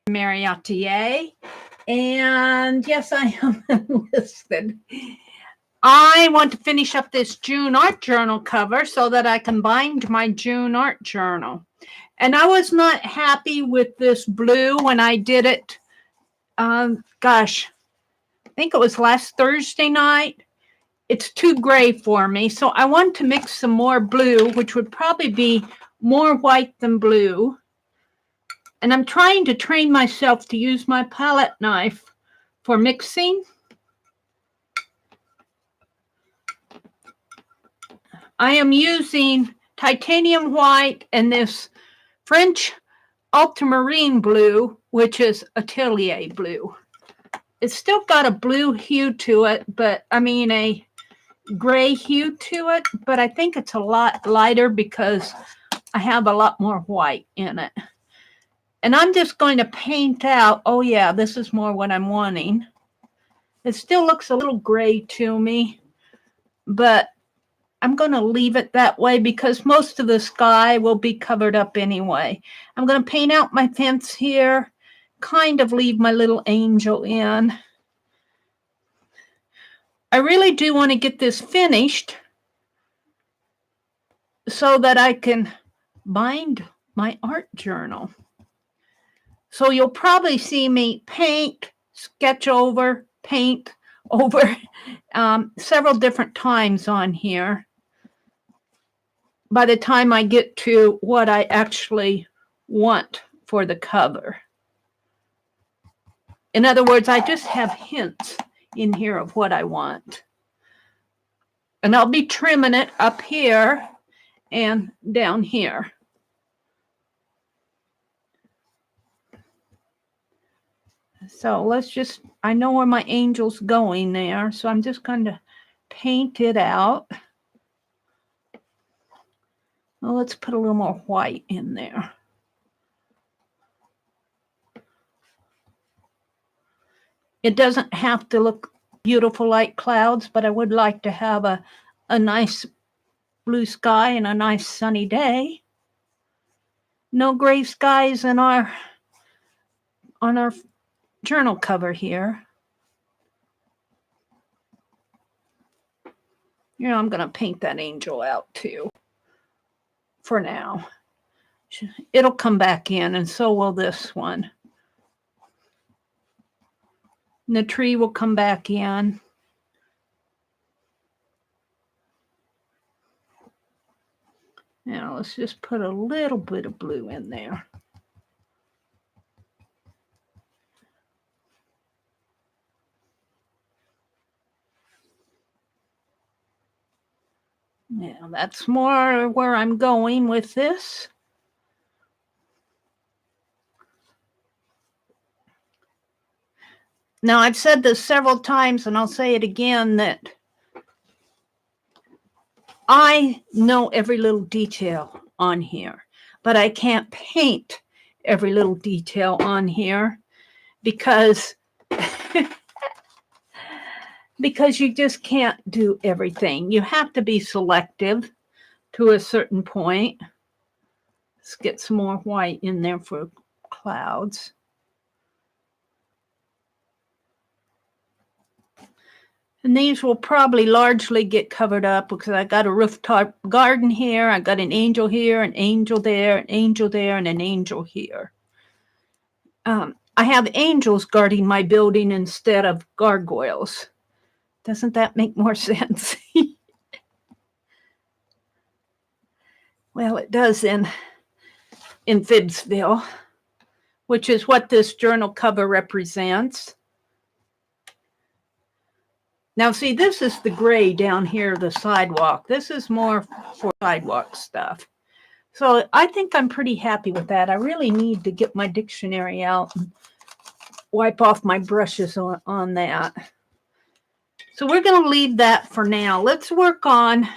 TheMeriAtelier, and yes, I am enlisted. I want to finish up this June art journal cover so that I can bind my June art journal. And I was not happy with this blue when I did it. Gosh, I think it was last Thursday night. It's too gray for me, so I want to mix some more blue, which would probably be more white than blue. And I'm trying to train myself to use my palette knife for mixing. I am using titanium white and this French ultramarine blue, which is Atelier blue. It's still got a blue hue to it, but I mean a gray hue to it, but I think it's a lot lighter because I have a lot more white in it. And I'm just going to paint out, oh yeah, this is more what I'm wanting. It still looks a little gray to me, but I'm going to leave it that way because most of the sky will be covered up anyway. I'm going to paint out my fence here, kind of leave my little angel in. I really do want to get this finished so that I can bind my art journal. So you'll probably see me paint, sketch over, paint over several different times on here by the time I get to what I actually want for the cover. In other words, I just have hints in here of what I want. And I'll be trimming it up here and down here. So let's just, I know where my angel's going there, so I'm just going to paint it out. Well, let's put a little more white in there. It doesn't have to look beautiful like clouds, but I would like to have a nice blue sky and a nice sunny day. No gray skies in on our journal cover here. You know, I'm going to paint that angel out too for now. It'll come back in, and so will this one. And the tree will come back in. Now let's just put a little bit of blue in there. Now that's more where I'm going with this. Now, I've said this several times, and I'll say it again, that I know every little detail on here, but I can't paint every little detail on here because, because you just can't do everything. You have to be selective to a certain point. Let's get some more white in there for clouds. And these will probably largely get covered up because I got a rooftop garden here. I got an angel here, an angel there, an angel there, and an angel here. I have angels guarding my building instead of gargoyles. Doesn't that make more sense? Well, it does in FIBSville, which is what this journal cover represents. Now, see, this is the gray down here, the sidewalk. This is more for sidewalk stuff. So I think I'm pretty happy with that. I really need to get my dictionary out and wipe off my brushes on that. So we're going to leave that for now. Let's work on...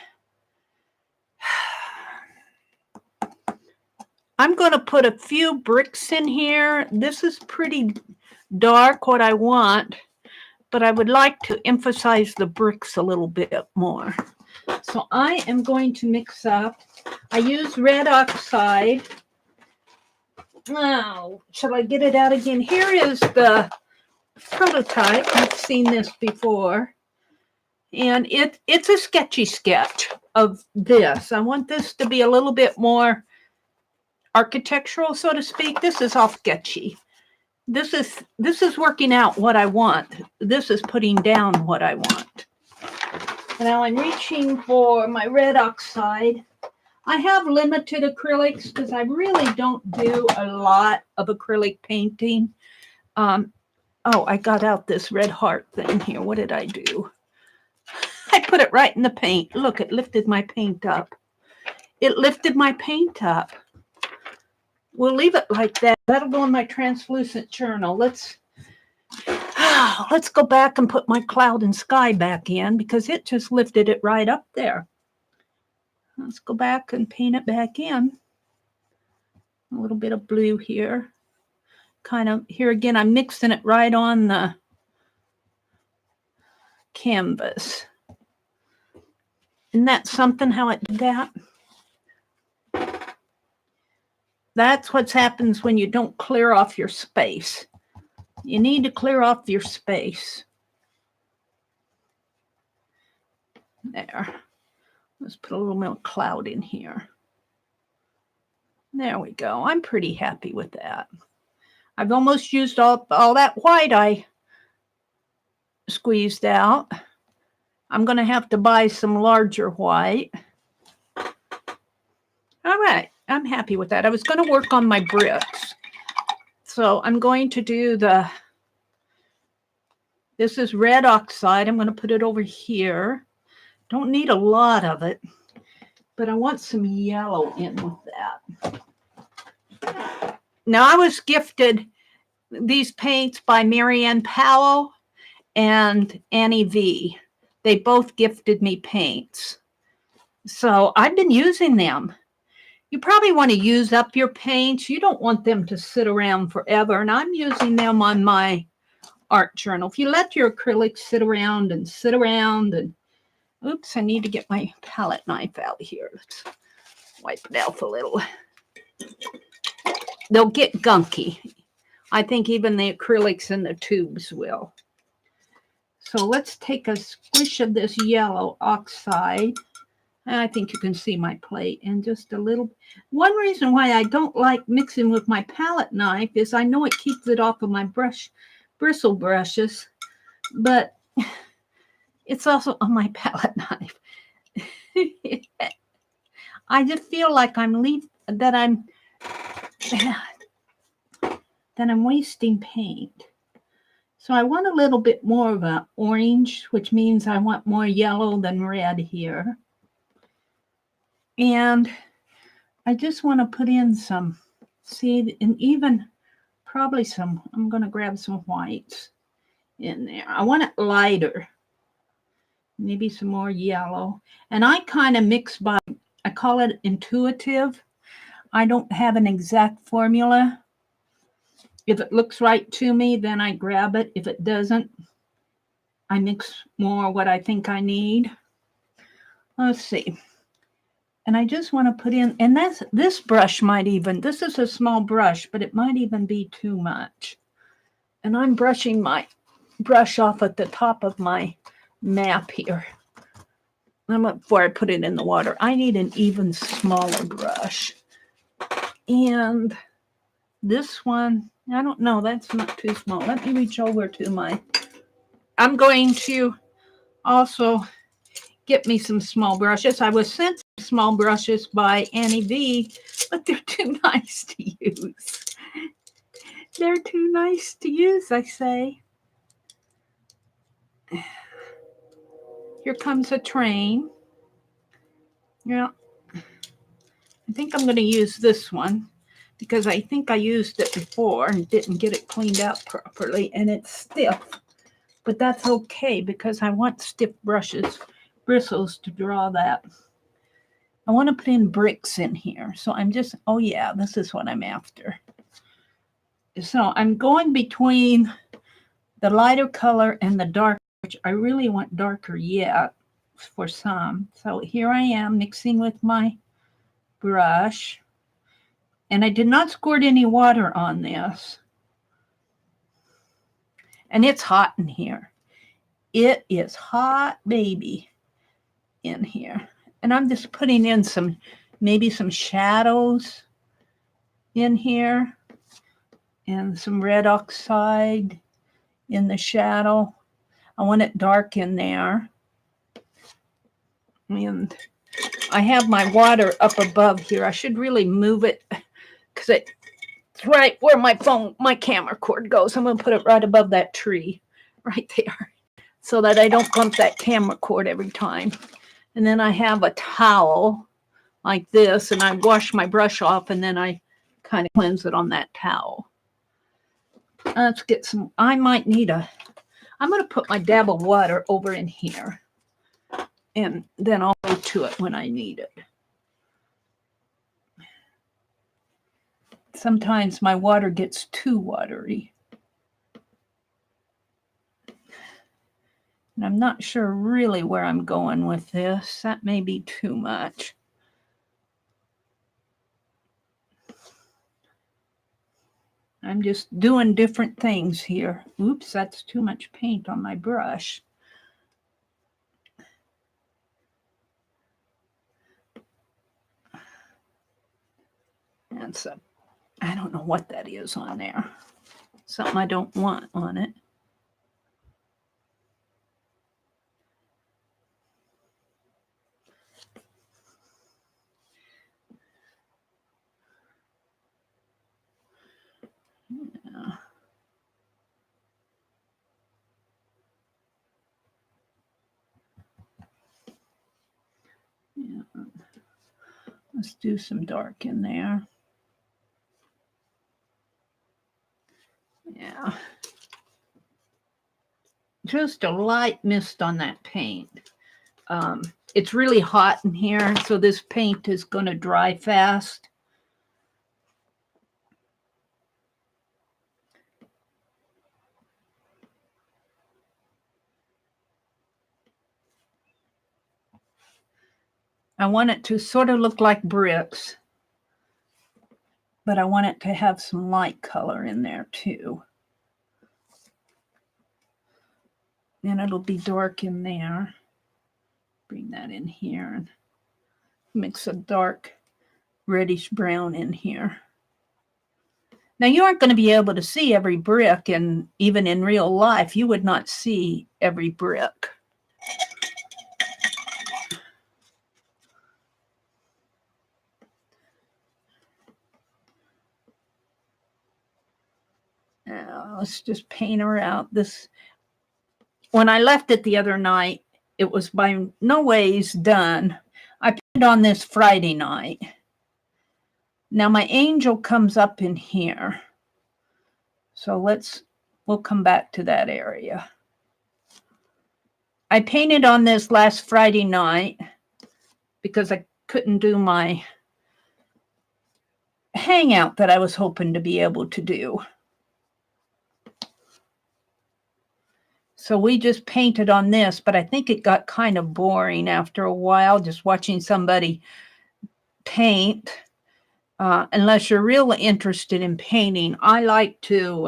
I'm going to put a few bricks in here. This is pretty dark, what I want, but I would like to emphasize the bricks a little bit more. So I am going to mix up. I use red oxide Oh, shall I get it out again? Here is the prototype. I've seen this before. And it's a sketchy sketch of this. I want this to be a little bit more architectural, so to speak. This is all sketchy. This is working out what I want. This is putting down what I want. Now I'm reaching for my red oxide. I have limited acrylics because I really don't do a lot of acrylic painting. Oh, I got out this red heart thing here. What did I do? I put it right in the paint. Look, it lifted my paint up. It lifted my paint up. We'll leave it like that. That'll go in my translucent journal. Let's go back and put my cloud and sky back in because it just lifted it right up there. Let's go back and paint it back in. A little bit of blue here. Kind of, here again, I'm mixing it right on the canvas. Isn't that something how it did that? That's what happens when you don't clear off your space. You need to clear off your space. There. Let's put a little more cloud in here. There we go. I'm pretty happy with that. I've almost used all that white I squeezed out. I'm going to have to buy some larger white. All right. I'm happy with that. I was going to work on my bricks. So I'm going to do this is red oxide. I'm going to put it over here. Don't need a lot of it, but I want some yellow in with that. Now I was gifted these paints by Marianne Powell and Annie V. They both gifted me paints. So I've been using them. You probably want to use up your paints. You don't want them to sit around forever. And I'm using them on my art journal. If you let your acrylics sit around and oops, I need to get my palette knife out here. Let's wipe it out a little. They'll get gunky. I think even the acrylics in the tubes will. So let's take a squish of this yellow oxide. I think you can see my plate and just a little. One reason why I don't like mixing with my palette knife is I know it keeps it off of my bristle brushes, but it's also on my palette knife. I just feel like I'm wasting paint. So I want a little bit more of an orange, which means I want more yellow than red here. And I just want to put in some, see, and even probably some, I'm going to grab some whites in there. I want it lighter. Maybe some more yellow. And I kind of mix by, I call it intuitive. I don't have an exact formula. If it looks right to me, then I grab it. If it doesn't, I mix more what I think I need. Let's see. And I just want to put in, and this brush might even, this is a small brush, but it might even be too much. And I'm brushing my brush off at the top of my map here. Before I put it in the water, I need an even smaller brush. And this one, I don't know, that's not too small. Let me reach over to I'm going to also get me some small brushes. I was sent some small brushes by Annie V, but they're too nice to use. They're too nice to use, I say. Here comes a train. Yeah. I think I'm going to use this one because I think I used it before and didn't get it cleaned out properly, and it's stiff. But that's okay because I want stiff bristles to draw that. I want to put in bricks in here. So I'm just, oh yeah, this is what I'm after. So I'm going between the lighter color and the dark, which I really want darker yet for some. So here I am mixing with my brush. And I did not squirt any water on this. And it's hot in here. It is hot, baby, in here. And I'm just putting in maybe some shadows in here and some red oxide in the shadow. I want it dark in there. And I have my water up above here. I should really move it because it's right where my camera cord goes. I'm going to put it right above that tree right there so that I don't bump that camera cord every time. And then I have a towel like this, and I wash my brush off, and then I kind of cleanse it on that towel. Let's get some, I'm going to put my dab of water over in here, and then I'll go to it when I need it. Sometimes my water gets too watery. And I'm not sure really where I'm going with this. That may be too much. I'm just doing different things here. Oops, that's too much paint on my brush. That's I don't know what that is on there. Something I don't want on it. Yeah. Yeah. Let's do some dark in there. Yeah. Just a light mist on that paint. It's really hot in here, so this paint is going to dry fast. I want it to sort of look like bricks, but I want it to have some light color in there too. And it'll be dark in there. Bring that in here and mix a dark reddish brown in here. Now, you aren't going to be able to see every brick, and even in real life, you would not see every brick. Now, let's just paint her out. This, when I left it the other night, it was by no ways done. I painted on this Friday night. Now, my angel comes up in here. So we'll come back to that area. I painted on this last Friday night because I couldn't do my hangout that I was hoping to be able to do. So we just painted on this, but I think it got kind of boring after a while, just watching somebody paint. Unless you're really interested in painting, I like to,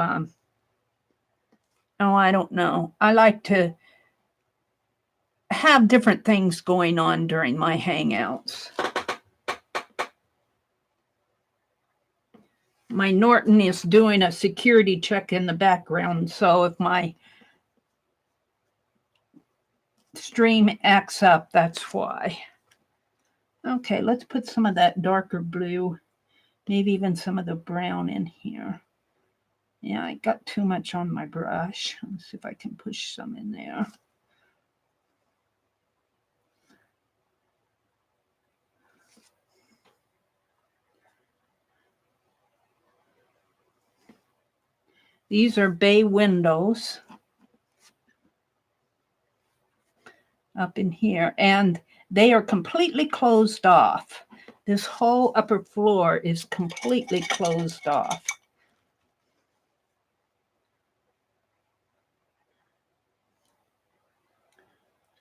I don't know. I like to have different things going on during my hangouts. My Norton is doing a security check in the background, so if my stream acts up, that's why. Okay, let's put some of that darker blue, maybe even some of the brown in here. Yeah, I got too much on my brush. Let's see if I can push some in there. These are bay windows up in here, and they are completely closed off. This whole upper floor is completely closed off.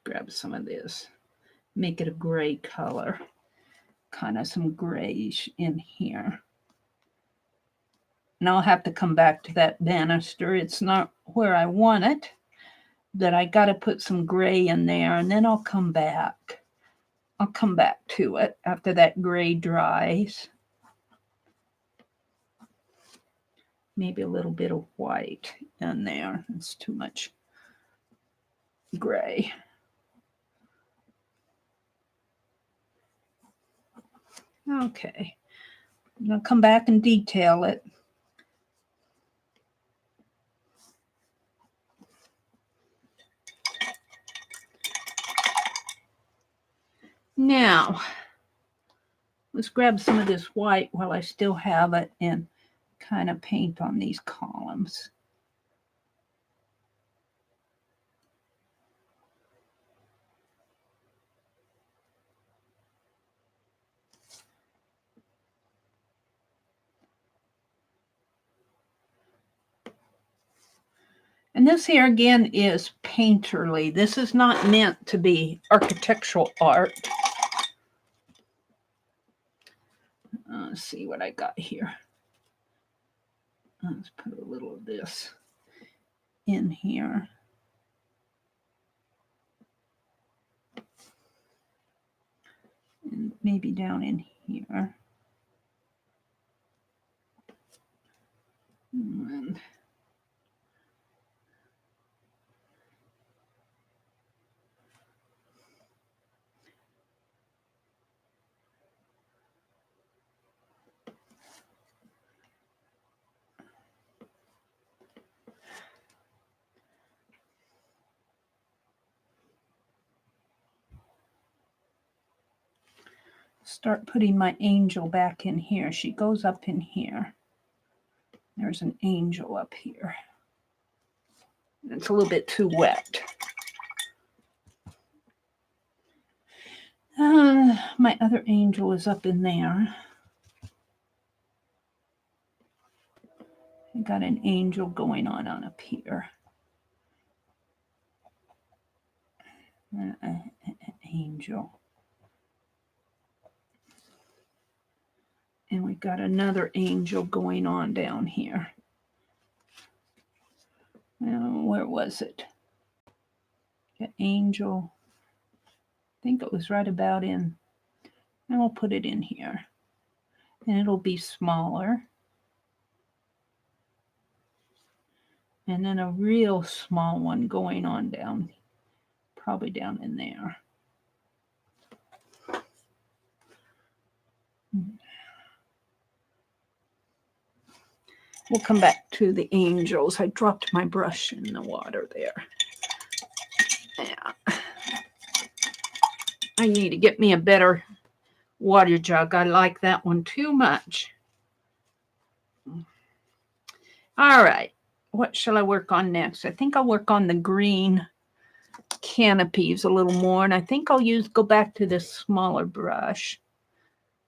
Grab some of this, make it a gray color, kind of some grayish in here. And I'll have to come back to that banister. It's not where I want it. That I got to put some gray in there, and then I'll come back. I'll come back to it after that gray dries. Maybe a little bit of white in there. It's too much gray. Okay. I'll come back and detail it. Now, let's grab some of this white while I still have it and kind of paint on these columns. And this here again is painterly. This is not meant to be architectural art. Let's see what I got here. Let's put a little of this in here. And maybe down in here. And start putting my angel back in here. She goes up in here. There's an angel up here. It's a little bit too wet. My other angel is up in there. I got an angel going on up here. Angel. And we got another angel going on down here. Where was it? The angel. I think it was right about in. And we'll put it in here. And it'll be smaller. And then a real small one going on down. Probably down in there. We'll come back to the angels. I dropped my brush in the water there. Yeah. I need to get me a better water jug. I like that one too much. All right. What shall I work on next? I think I'll work on the green canopies a little more. And I think I'll go back to this smaller brush.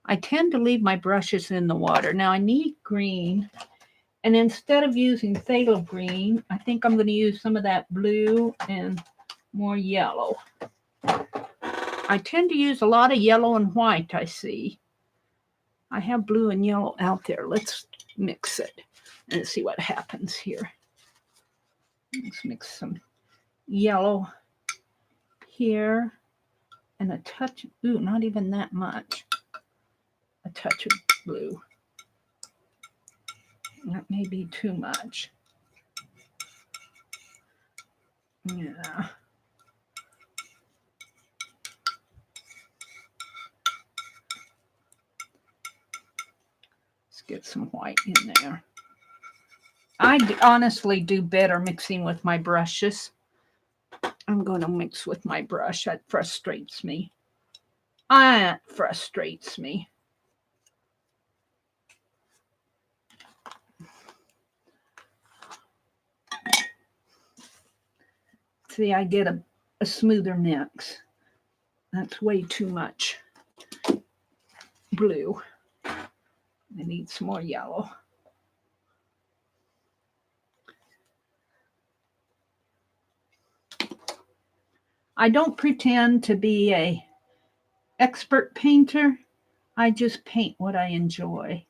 I tend to leave my brushes in the water. Now I need green. And instead of using phthalo green, I think I'm going to use some of that blue and more yellow. I tend to use a lot of yellow and white, I see. I have blue and yellow out there. Let's mix it and see what happens here. Let's mix some yellow here and a touch, not even that much. A touch of blue. That may be too much. Yeah. Let's get some white in there. I honestly do better mixing with my brushes. I'm going to mix with my brush. That frustrates me. That frustrates me. See, I get a smoother mix. That's way too much blue. I need some more yellow. I don't pretend to be an expert painter. I just paint what I enjoy.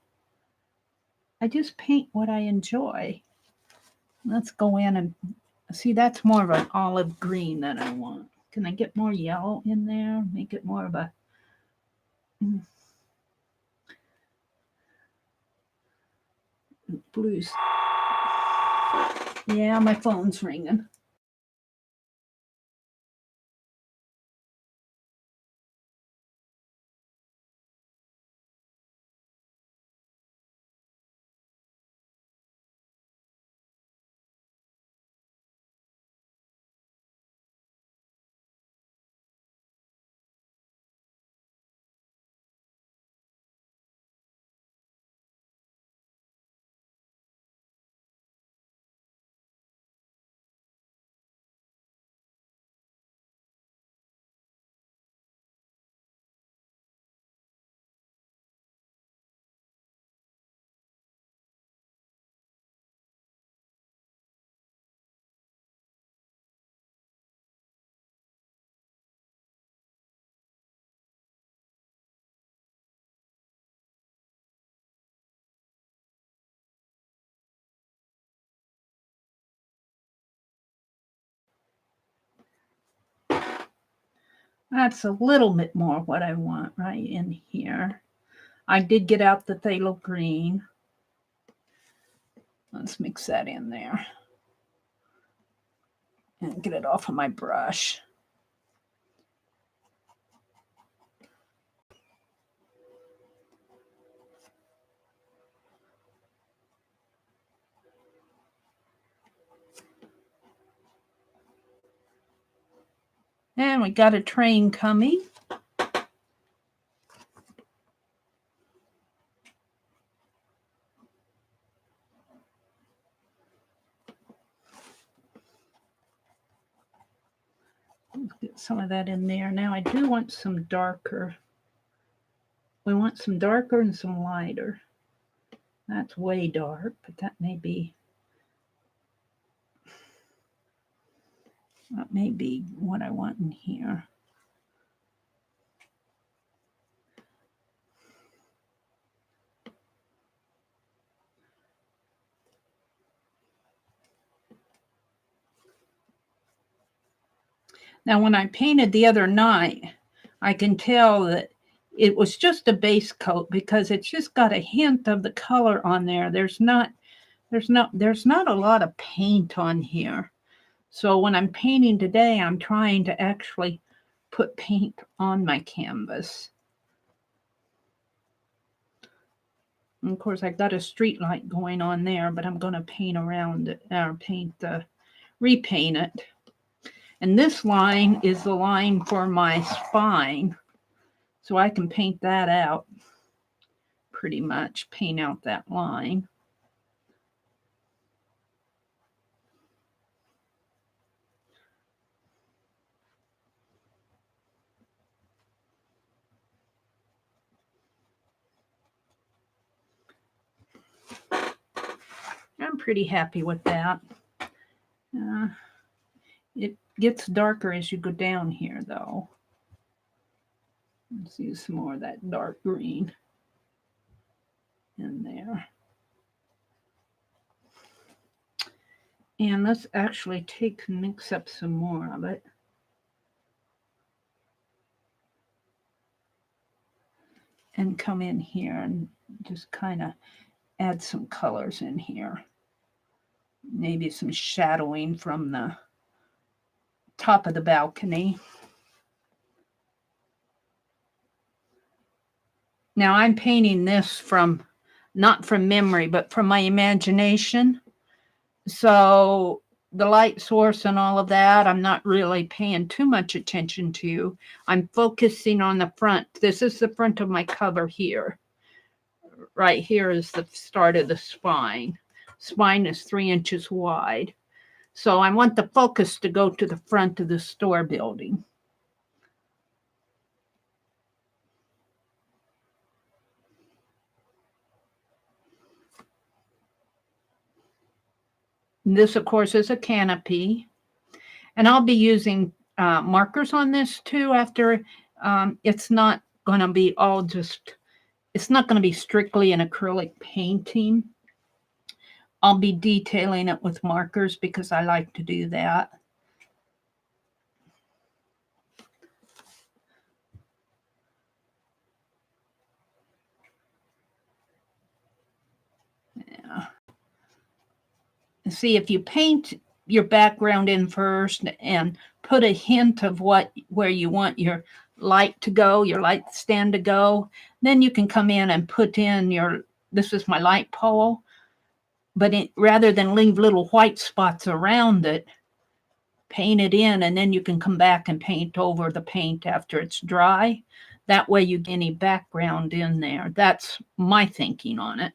I just paint what I enjoy. Let's go in and see, that's more of an olive green that I want. Can I get more yellow in there? Make it more of a blues. Yeah, my phone's ringing. That's a little bit more what I want right in here. I did get out the phthalo green. Let's mix that in there and get it off of my brush. And we got a train coming. Let's get some of that in there. Now I do want some darker. We want some darker and some lighter. That's way dark, but that may be what I want in here. Now, when I painted the other night, I can tell that it was just a base coat because it's just got a hint of the color on there. There's not a lot of paint on here. So when I'm painting today, I'm trying to actually put paint on my canvas. And of course, I've got a street light going on there, but I'm going to paint around it, or repaint it. And this line is the line for my spine. So I can paint that out pretty much, paint out that line. I'm pretty happy with that. It gets darker as you go down here, though. Let's use some more of that dark green in there. And let's actually mix up some more of it. And come in here and just kind of add some colors in here. Maybe some shadowing from the top of the balcony. Now I'm painting this not from memory, but from my imagination. So the light source and all of that, I'm not really paying too much attention to. I'm focusing on the front. This is the front of my cover here. Right here is the start of the spine. Spine is 3 inches wide. So I want the focus to go to the front of the store building. This, of course, is a canopy. And I'll be using markers on this too after. It's not going to be it's not going to be strictly an acrylic painting. I'll be detailing it with markers because I like to do that. Yeah. See, if you paint your background in first and put a hint of where you want your light to go, your light stand to go, then you can come in and put in this is my light pole, but rather than leave little white spots around it, paint it in, and then you can come back and paint over the paint after it's dry. That way you get any background in there. That's my thinking on it.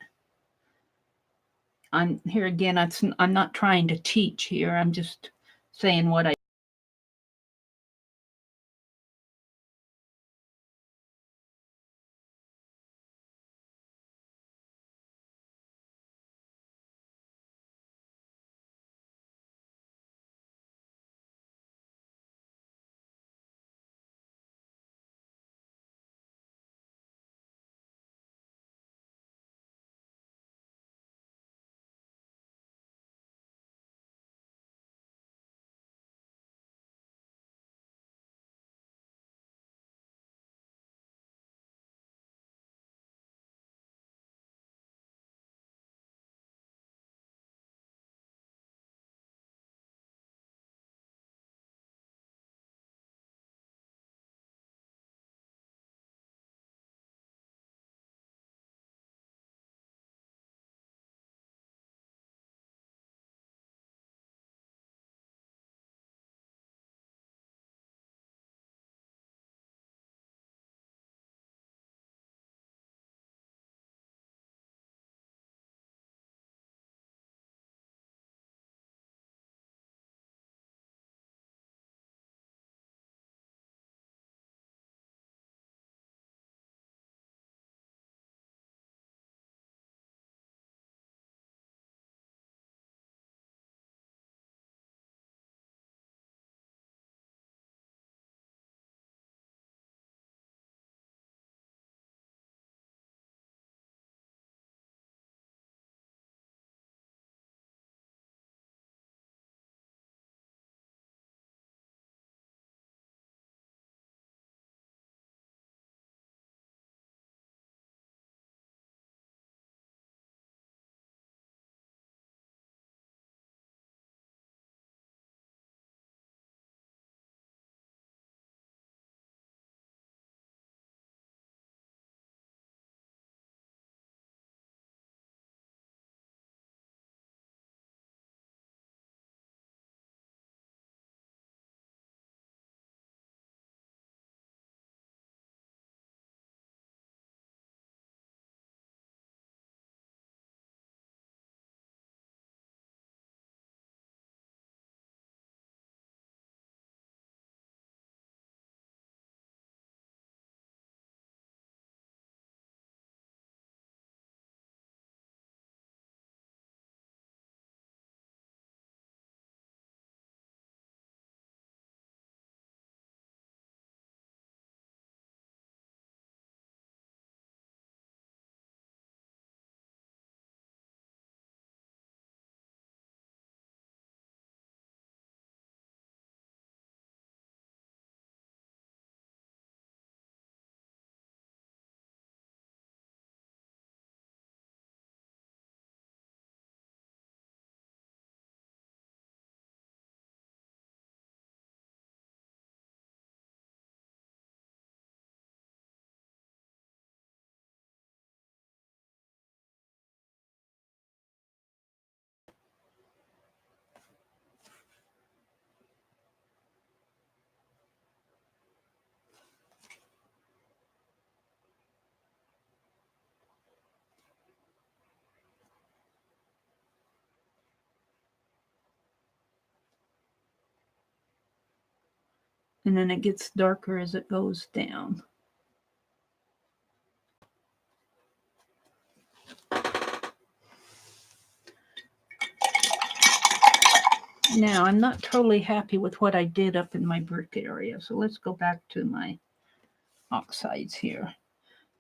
I'm here again, I'm not trying to teach here. I'm just saying what I and then it gets darker as it goes down. Now, I'm not totally happy with what I did up in my brick area, so let's go back to my oxides here.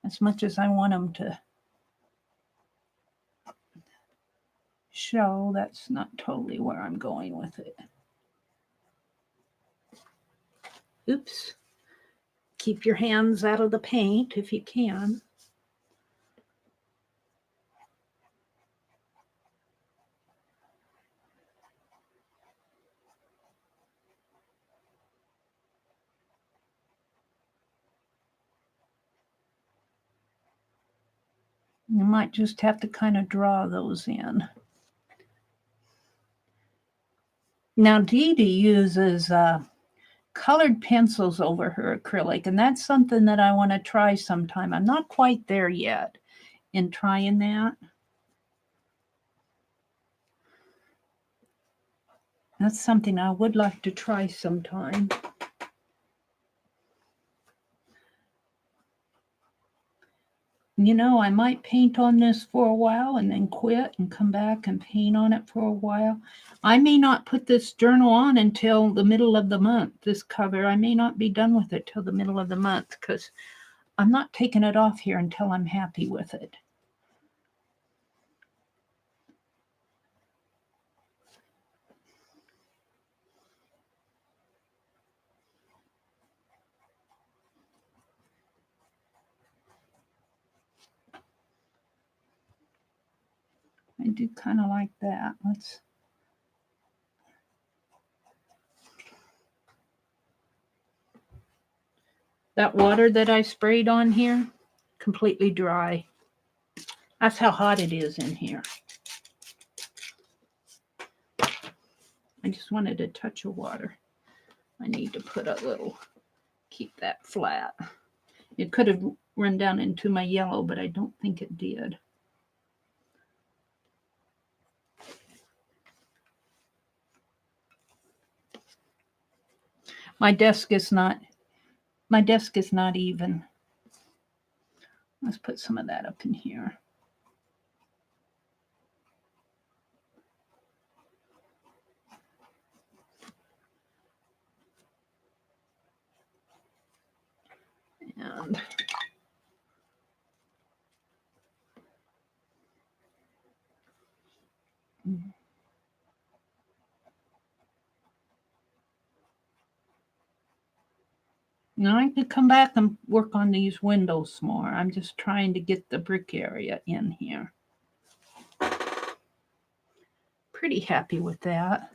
As much as I want them to show. That's not totally where I'm going with it. Oops. Keep your hands out of the paint if you can. You might just have to kind of draw those in. Now, Dee Dee uses colored pencils over her acrylic, and that's something that I want to try sometime. I'm not quite there yet in trying that. That's something I would like to try sometime. You know, I might paint on this for a while and then quit and come back and paint on it for a while. I may not put this journal on until the middle of the month, this cover. I may not be done with it till the middle of the month because I'm not taking it off here until I'm happy with it. I do kind of like that. That water that I sprayed on here, completely dry. That's how hot it is in here. I just wanted a touch of water. I need to put a little, keep that flat. It could have run down into my yellow, but I don't think it did. My desk is not even. Let's put some of that up in here. And now I could come back and work on these windows more. I'm just trying to get the brick area in here. Pretty happy with that.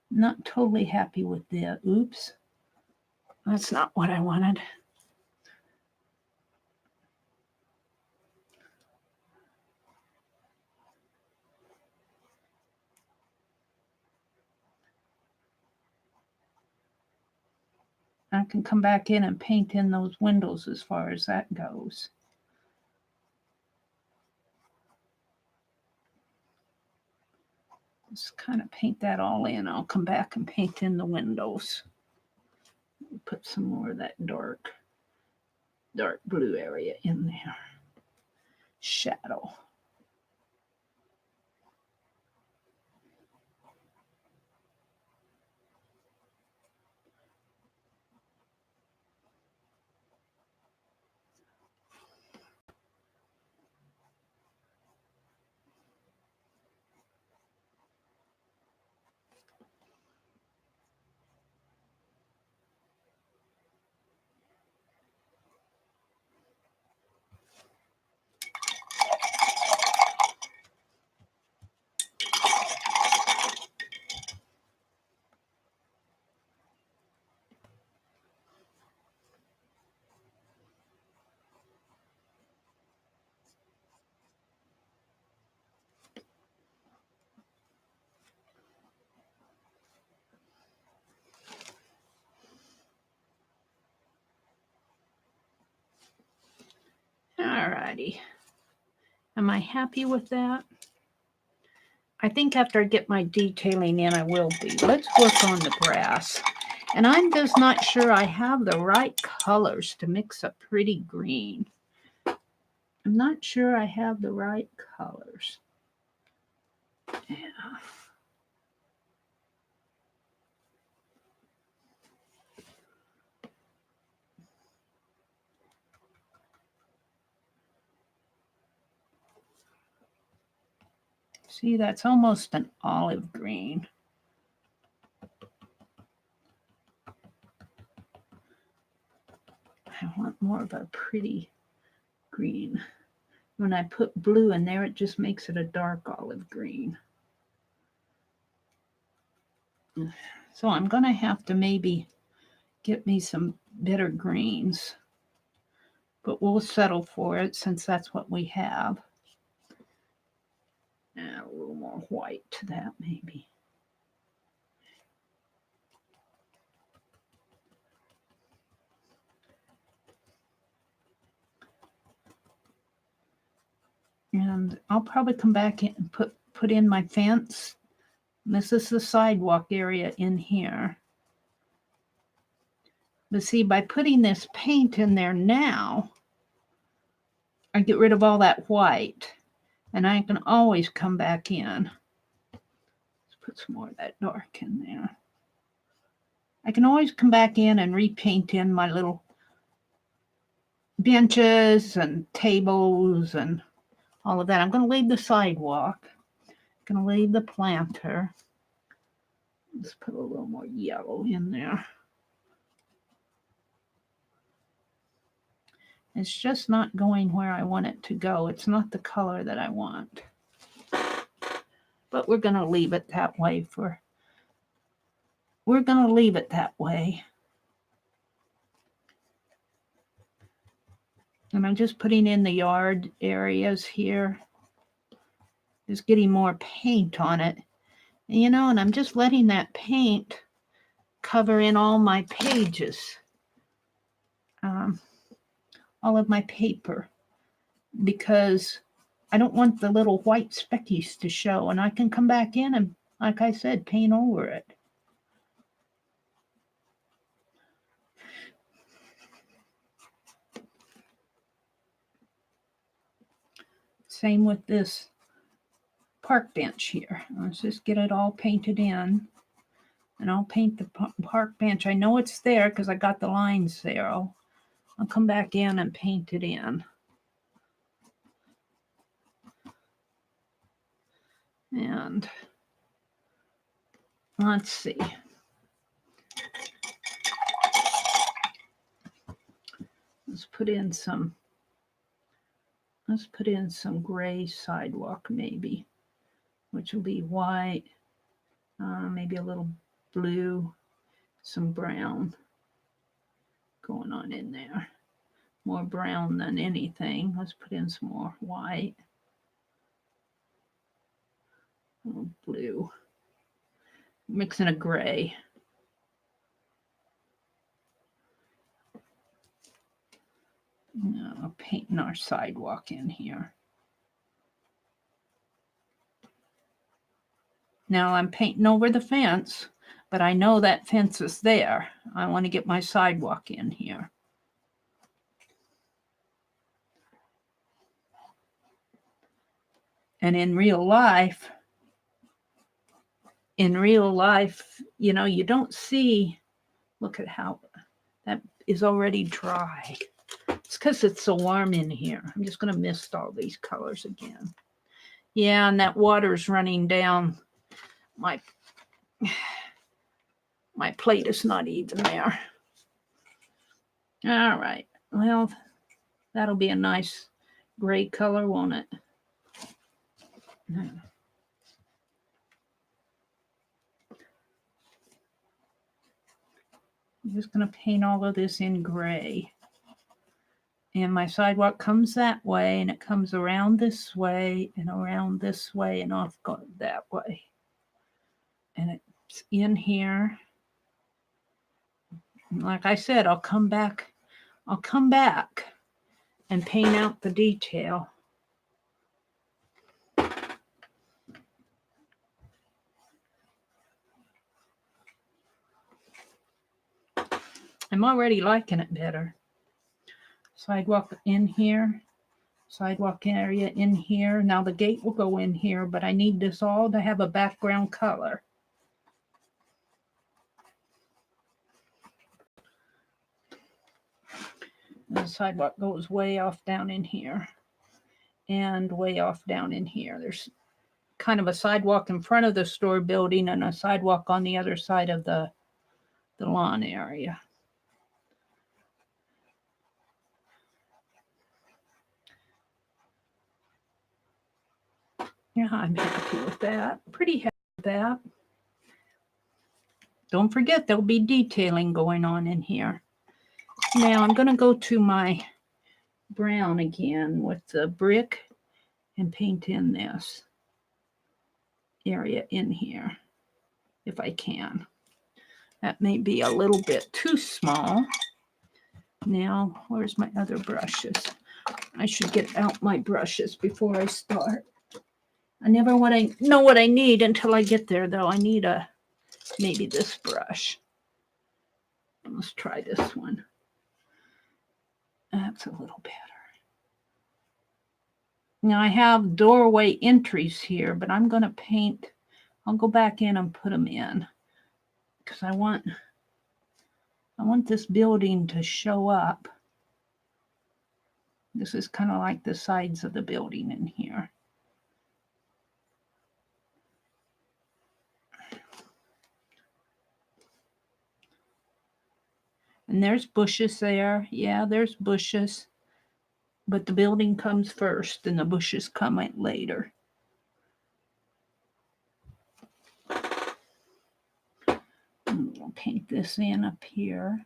Not totally happy with that. Oops. That's not what I wanted. I can come back in and paint in those windows as far as that goes. Just kind of paint that all in. I'll come back and paint in the windows. Put some more of that dark blue area in there. Shadow. Alrighty. Am I happy with that? I think after I get my detailing in, I will be. Let's work on the grass. And I'm just not sure I have the right colors to mix a pretty green. I'm not sure I have the right colors. Yeah. See, that's almost an olive green. I want more of a pretty green. When I put blue in there, it just makes it a dark olive green. So I'm going to have to maybe get me some better greens. But we'll settle for it since that's what we have. And a little more white to that maybe. And I'll probably come back in and put in my fence. This is the sidewalk area in here. But see, by putting this paint in there now, I get rid of all that white. And I can always come back in. Let's put some more of that dark in there. I can always come back in and repaint in my little benches and tables and all of that. I'm going to leave the sidewalk. I'm going to leave the planter. Let's put a little more yellow in there. It's just not going where I want it to go. It's not the color that I want. But we're going to leave it that way we're going to leave it that way. And I'm just putting in the yard areas here. Just getting more paint on it. And, and I'm just letting that paint cover in all my pages. All of my paper. Because I don't want the little white speckies to show. And I can come back in and, like I said, paint over it. Same with this park bench here. Let's just get it all painted in. And I'll paint the park bench. I know it's there because I got the lines there. I'll come back in and paint it in. And let's see. Let's put in some gray sidewalk maybe, which will be white, maybe a little blue, some brown going on in there. More brown than anything. Let's put in some more white. A little blue. Mixing a gray. Now, painting our sidewalk in here. Now I'm painting over the fence, but I know that fence is there. I want to get my sidewalk in here. And in real life, you don't see, look at how that is already dry. It's because it's so warm in here. I'm just going to mist all these colors again. Yeah, and that water's running down. My plate is not even there. All right. Well, that'll be a nice gray color, won't it? I'm just going to paint all of this in gray. And my sidewalk comes that way, and it comes around this way, and around this way, and off that way. And it's in here. Like I said, I'll come back and paint out the detail. I'm already liking it better. Sidewalk in here, sidewalk area in here. Now the gate will go in here, but I need this all to have a background color. The sidewalk goes way off down in here and way off down in here. There's a kind of a sidewalk in front of the store building and a sidewalk on the other side of the lawn area. Yeah, I'm happy with that. Pretty happy with that. Don't forget, there'll be detailing going on in here. Now I'm going to go to my brown again with the brick and paint in this area in here if I can. That may be a little bit too small. Now, where's my other brushes? I should get out my brushes before I start. I never know what I need until I get there, though. I need maybe this brush. Let's try this one. That's a little better. Now I have doorway entries here, but I'm going to paint. I'll go back in and put them in because I want this building to show up. This is kind of like the sides of the building in here. And there's bushes there. Yeah, there's bushes. But the building comes first and the bushes come later. I'll paint this in up here.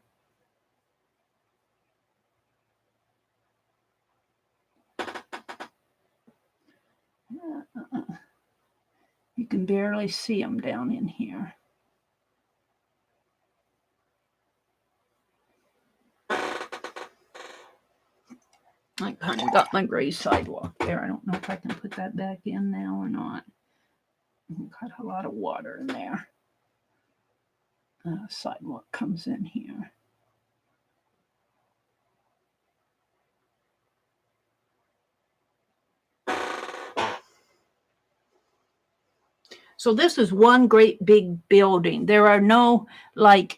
You can barely see them down in here. I kind of got my gray sidewalk there. I don't know if I can put that back in now or not. Got a lot of water in there. Sidewalk comes in here. So this is one great big building. There are no, like,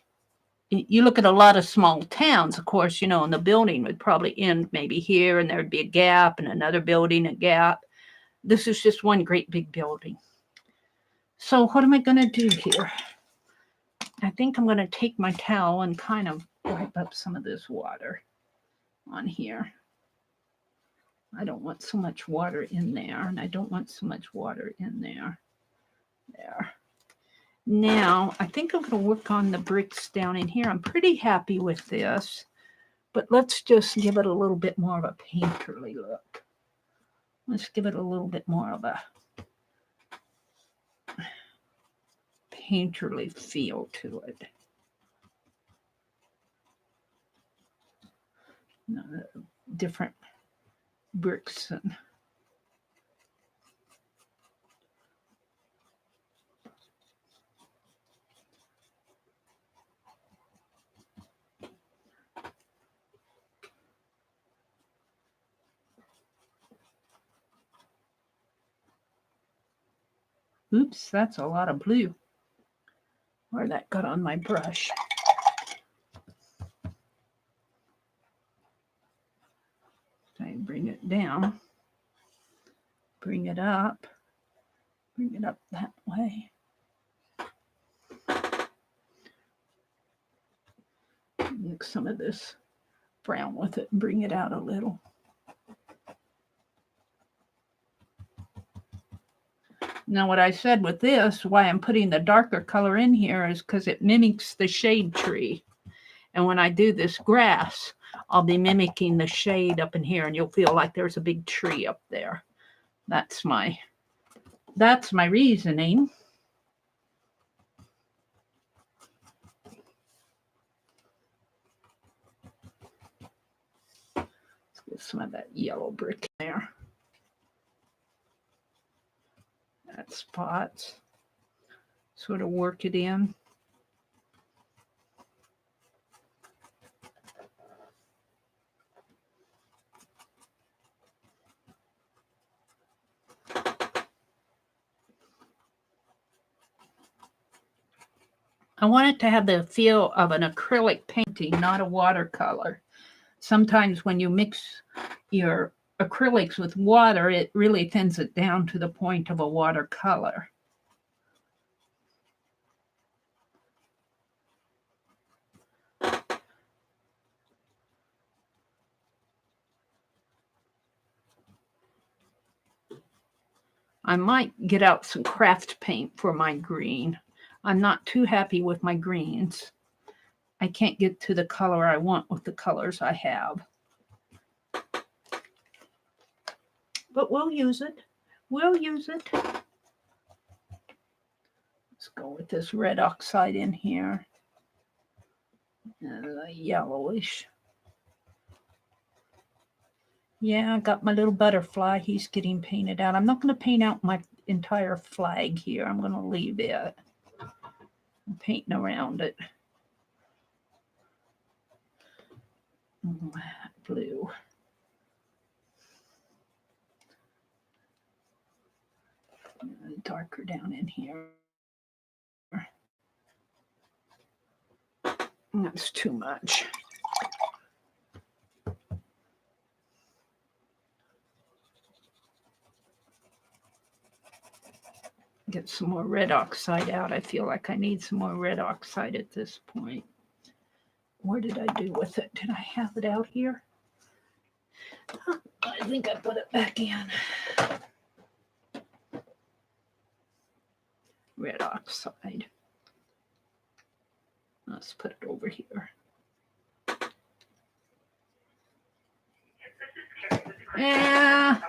you look at a lot of small towns, of course, you know, and the building would probably end maybe here and there'd be a gap and another building, a gap. This is just one great big building. So what am I going to do here? I think I'm going to take my towel and kind of wipe up some of this water on here. I don't want so much water in there, and I don't want so much water in there. There. Now, I think I'm going to work on the bricks down in here. I'm pretty happy with this, but let's just give it a little bit more of a painterly look. Let's give it a little bit more of a painterly feel to it. Different bricks and oops, that's a lot of blue. Where that got on my brush. So I bring it down, bring it up that way. Mix some of this brown with it and bring it out a little. Now what I said with this, why I'm putting the darker color in here is because it mimics the shade tree. And when I do this grass, I'll be mimicking the shade up in here and you'll feel like there's a big tree up there. That's my reasoning. Let's get some of that yellow brick in there. That spots. Sort of work it in. I want it to have the feel of an acrylic painting, not a watercolor. Sometimes when you mix your acrylics with water, it really thins it down to the point of a watercolor. I might get out some craft paint for my green. I'm not too happy with my greens. I can't get to the color I want with the colors I have. But we'll use it. We'll use it. Let's go with this red oxide in here. Yellowish. Yeah, I got my little butterfly. He's getting painted out. I'm not going to paint out my entire flag here. I'm going to leave it. I'm painting around it. Blue. Darker down in here. That's too much. Get some more red oxide out. I feel like I need some more red oxide at this point. Where did I do with it? Did I have it out here? I think I put it back in. Red oxide. Let's put it over here. Yeah.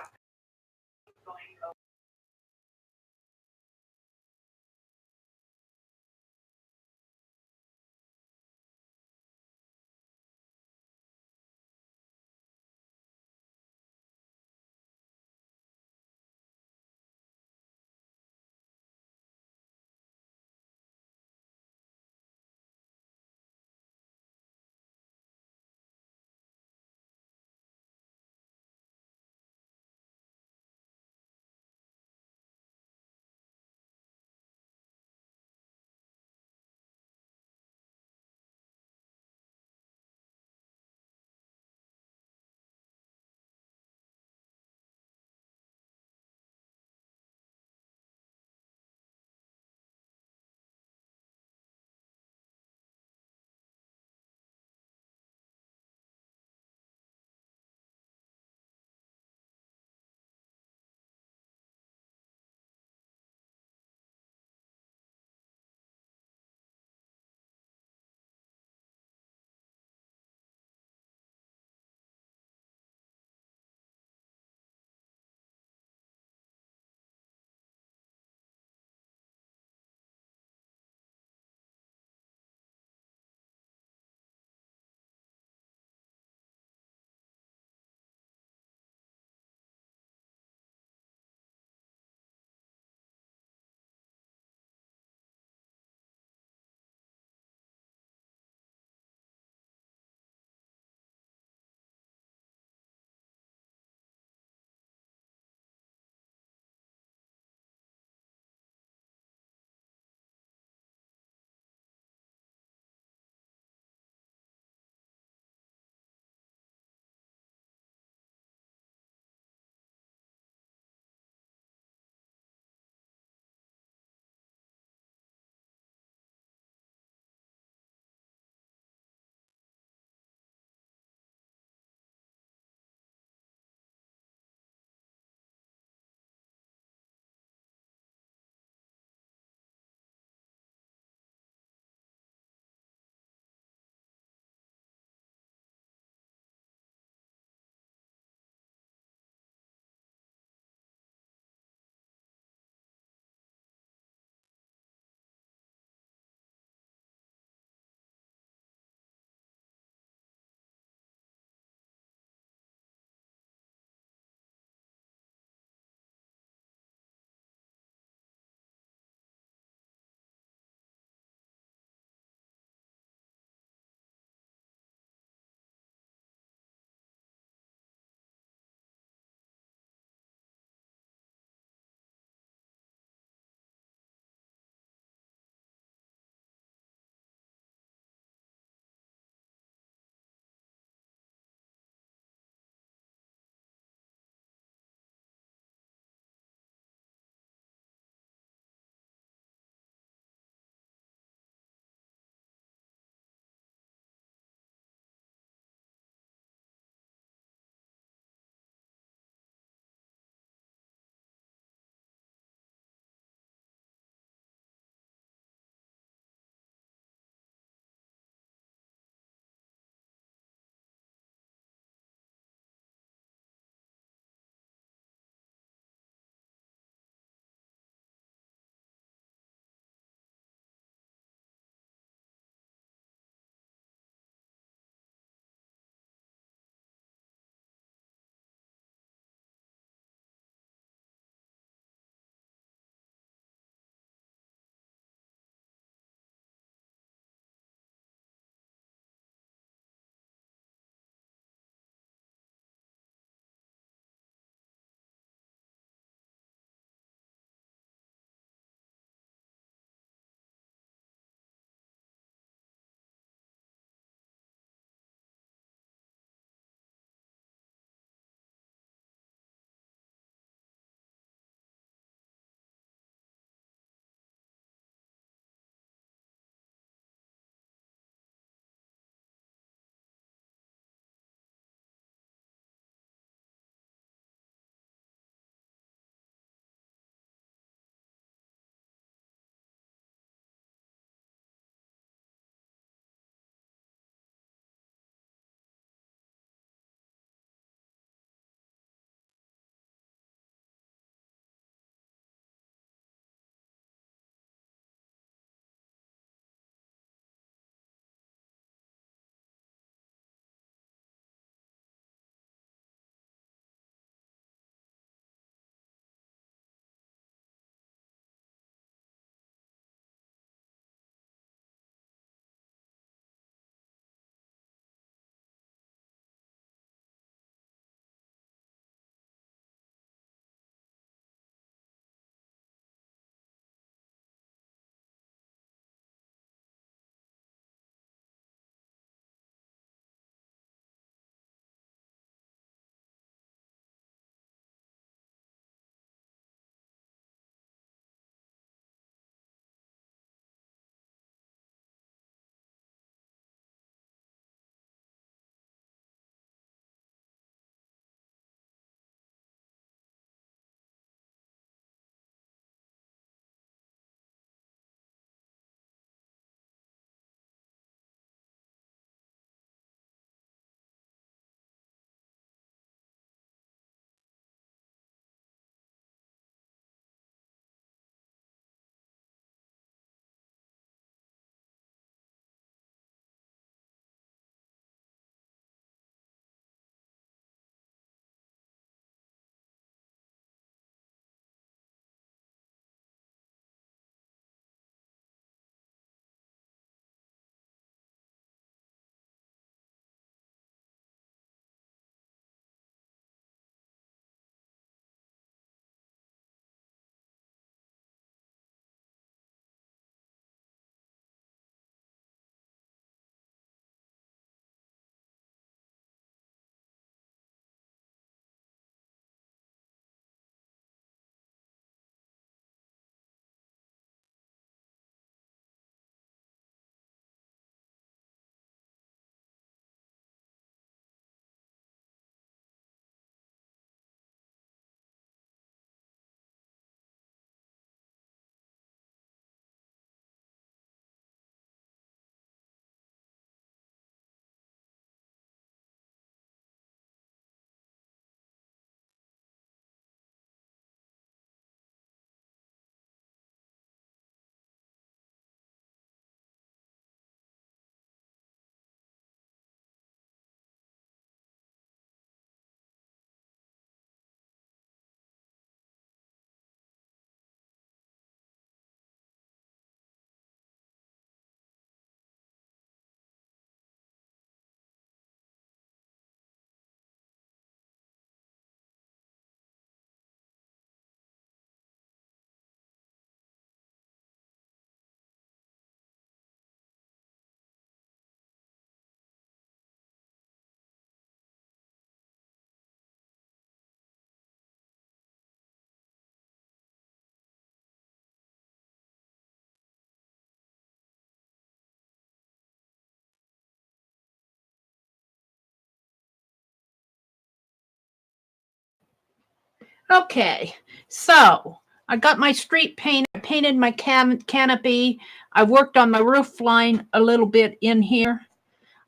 Okay, so I got my street paint. I painted my canopy. I worked on my roof line a little bit in here.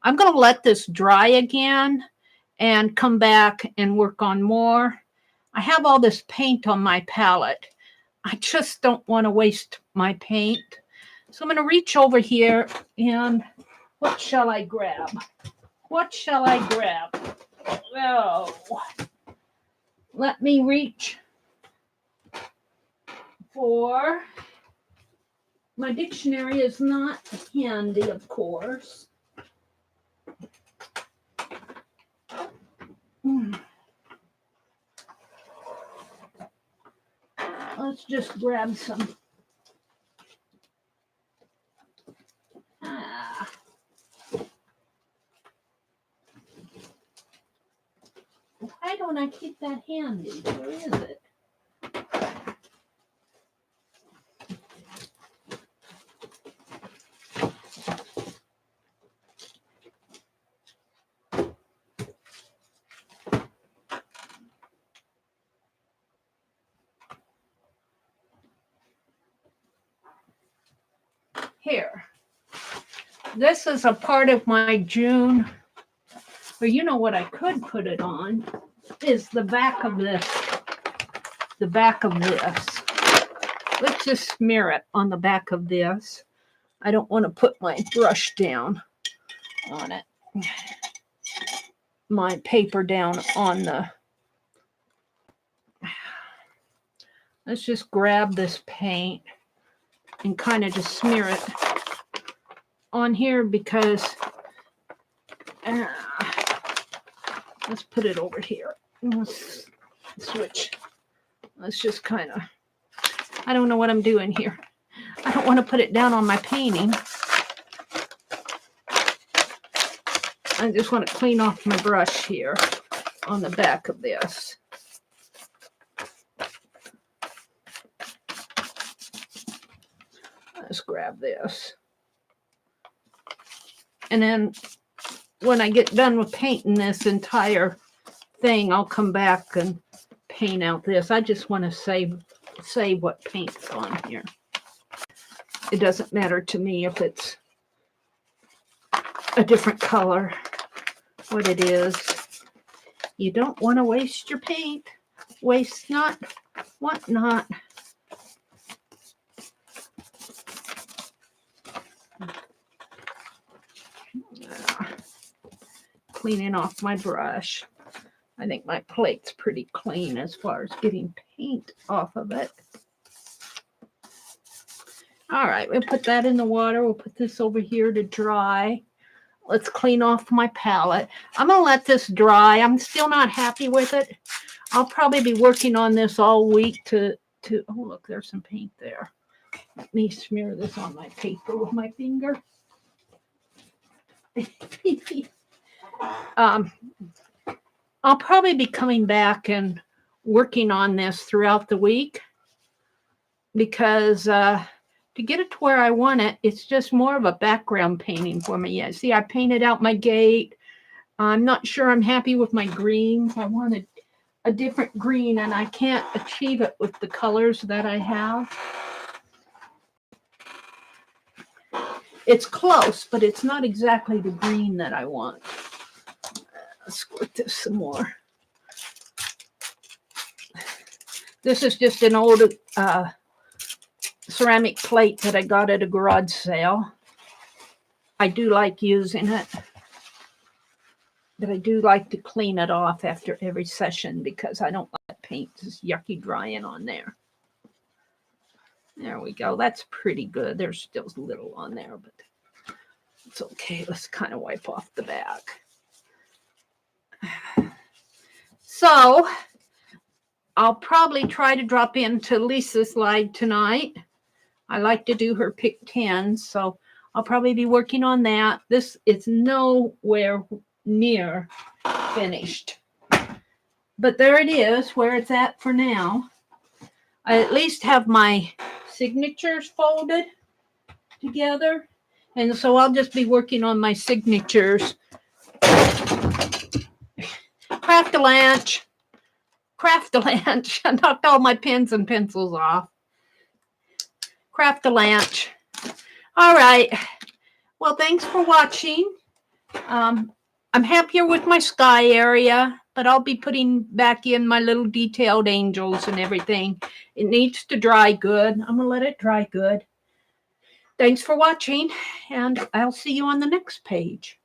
I'm going to let this dry again and come back and work on more. I have all this paint on my palette. I just don't want to waste my paint. So I'm going to reach over here and what shall I grab? What shall I grab? Oh, let me reach for, my dictionary is not handy, of course. Let's just grab some. Why don't I keep that handy? Where is it? Here. This is a part of my June. But you know what I could put it on is the back of this. The back of this. Let's just smear it on the back of this. I don't want to put my brush down on it. My paper down on the. Let's just grab this paint and kind of just smear it on here because let's put it over here. Let's switch. Let's just kind of, I don't know what I'm doing here. I don't want to put it down on my painting. I just want to clean off my brush here on the back of this. Let's grab this. And then when I get done with painting this entire thing, I'll come back and paint out this. I just want to say what paint's on here. It doesn't matter to me if it's a different color, what it is. You don't want to waste your paint. Waste not, want not. Cleaning off my brush. I think my plate's pretty clean as far as getting paint off of it. All right, we'll put that in the water. We'll put this over here to dry. Let's clean off my palette. I'm going to let this dry. I'm still not happy with it. I'll probably be working on this all week to oh, look, there's some paint there. Let me smear this on my paper with my finger. I'll probably be coming back and working on this throughout the week because to get it to where I want it, it's just more of a background painting for me. Yeah, see, I painted out my gate. I'm not sure I'm happy with my greens. I wanted a different green, and I can't achieve it with the colors that I have. It's close, but it's not exactly the green that I want. Let's squirt this some more. This is just an old ceramic plate that I got at a garage sale. I do like using it, but I do like to clean it off after every session because I don't like paint just yucky drying on there. There we go. That's pretty good. There's still a little on there, but it's okay. Let's kind of wipe off the back. So I'll probably try to drop into Lisa's slide tonight. I like to do her pick 10, so I'll probably be working on that. This is nowhere near finished, but there it is where it's at for now. I at least have my signatures folded together, and so I'll just be working on my signatures. Craft-a-lanch. Craft-a-lanch. I knocked all my pens and pencils off. Craft-a-lanch. All right. Well, thanks for watching. I'm happier with my sky area, but I'll be putting back in my little detailed angels and everything. It needs to dry good. I'm going to let it dry good. Thanks for watching, and I'll see you on the next page.